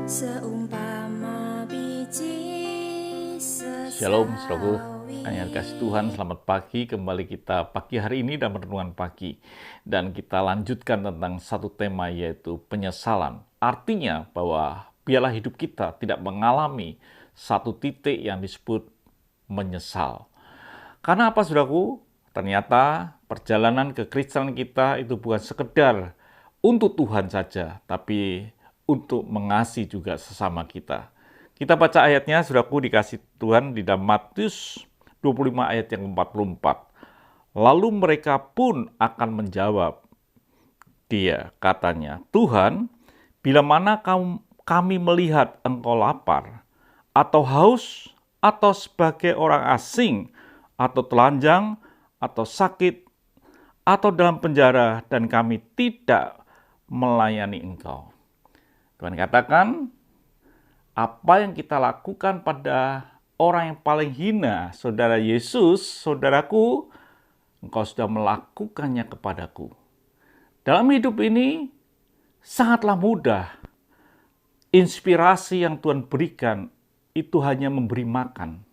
Seumpama biji Shalom, saudaraku. sesawi. Yang kasih Tuhan, selamat pagi. Kembali kita pagi hari ini dalam renungan pagi. Dan kita lanjutkan tentang satu tema, yaitu penyesalan. Artinya bahwa biarlah hidup kita tidak mengalami satu titik yang disebut menyesal. Karena apa, saudaraku? Ternyata perjalanan kekristenan kita itu bukan sekedar untuk Tuhan saja, tapi untuk mengasihi juga sesama kita. Kita baca ayatnya, saudaraku, dikasih Tuhan di dalam Matius 25 ayat yang 44. Lalu mereka pun akan menjawab, dia katanya, Tuhan, bila mana kami melihat engkau lapar, atau haus, atau sebagai orang asing, atau telanjang, atau sakit, atau dalam penjara, dan kami tidak melayani engkau. Tuhan katakan, apa yang kita lakukan pada orang yang paling hina, saudara Yesus, saudaraku, engkau sudah melakukannya kepadaku. Dalam hidup ini, sangatlah mudah. Inspirasi yang Tuhan berikan, itu hanya memberi makan.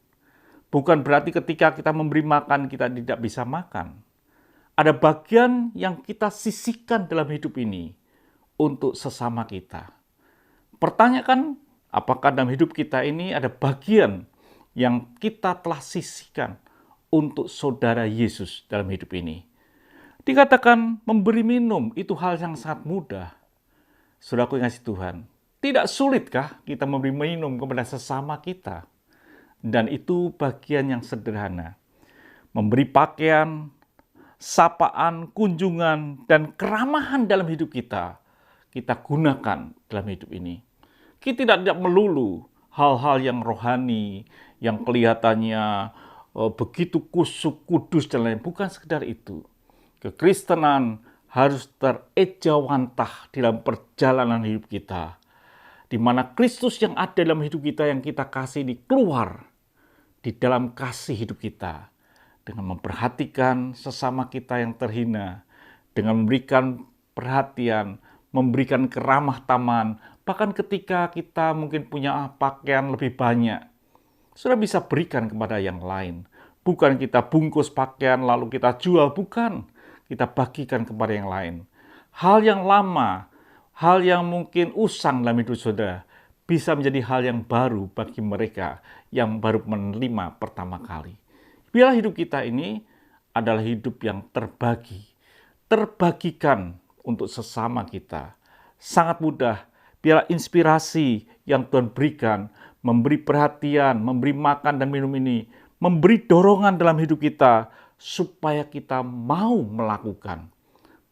Bukan berarti ketika kita memberi makan, kita tidak bisa makan. Ada bagian yang kita sisihkan dalam hidup ini untuk sesama kita. Pertanyakan, apakah dalam hidup kita ini ada bagian yang kita telah sisihkan untuk saudara Yesus dalam hidup ini? Dikatakan memberi minum itu hal yang sangat mudah. Saudaraku yang kasih Tuhan, tidak sulitkah kita memberi minum kepada sesama kita? Dan itu bagian yang sederhana. Memberi pakaian, sapaan, kunjungan, dan keramahan dalam hidup kita gunakan dalam hidup ini. Kita tidak melulu hal-hal yang rohani, yang kelihatannya begitu kusuk, kudus, dan lain. Bukan sekedar itu. Kekristenan harus terejawantah dalam perjalanan hidup kita. Di mana Kristus yang ada dalam hidup kita, yang kita kasih ini keluar di dalam kasih hidup kita. Dengan memperhatikan sesama kita yang terhina. Dengan memberikan perhatian, memberikan keramah taman, bahkan ketika kita mungkin punya pakaian lebih banyak, sudah bisa berikan kepada yang lain. Bukan kita bungkus pakaian lalu kita jual, bukan. Kita bagikan kepada yang lain. Hal yang lama, hal yang mungkin usang dalam hidup saudara, bisa menjadi hal yang baru bagi mereka yang baru menerima pertama kali. Biarlah hidup kita ini adalah hidup yang terbagi, terbagikan untuk sesama kita. Sangat mudah. Biarlah inspirasi yang Tuhan berikan, memberi perhatian, memberi makan dan minum ini, memberi dorongan dalam hidup kita, supaya kita mau melakukan.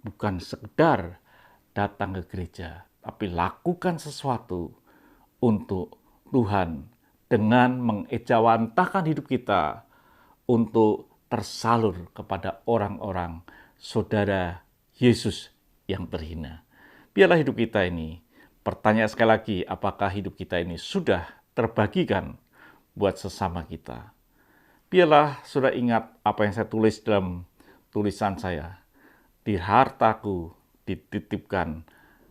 Bukan sekedar datang ke gereja, tapi lakukan sesuatu untuk Tuhan dengan mengejawantahkan hidup kita untuk tersalur kepada orang-orang saudara Yesus yang terhina. Biarlah hidup kita ini, pertanyaan sekali lagi, apakah hidup kita ini sudah terbagikan buat sesama kita? Biarlah sudah ingat apa yang saya tulis dalam tulisan saya. Di hartaku dititipkan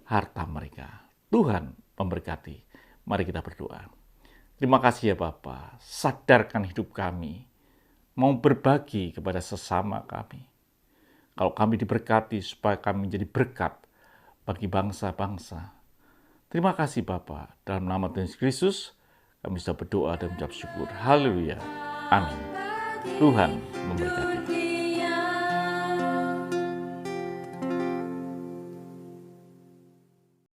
harta mereka. Tuhan memberkati. Mari kita berdoa. Terima kasih ya Bapa, sadarkan hidup kami, mau berbagi kepada sesama kami. Kalau kami diberkati supaya kami menjadi berkat bagi bangsa-bangsa. Terima kasih Bapa, dalam nama Tuhan Yesus Kristus, kami sudah berdoa dan mengucap syukur. Haleluya. Amin. Tuhan memberkati.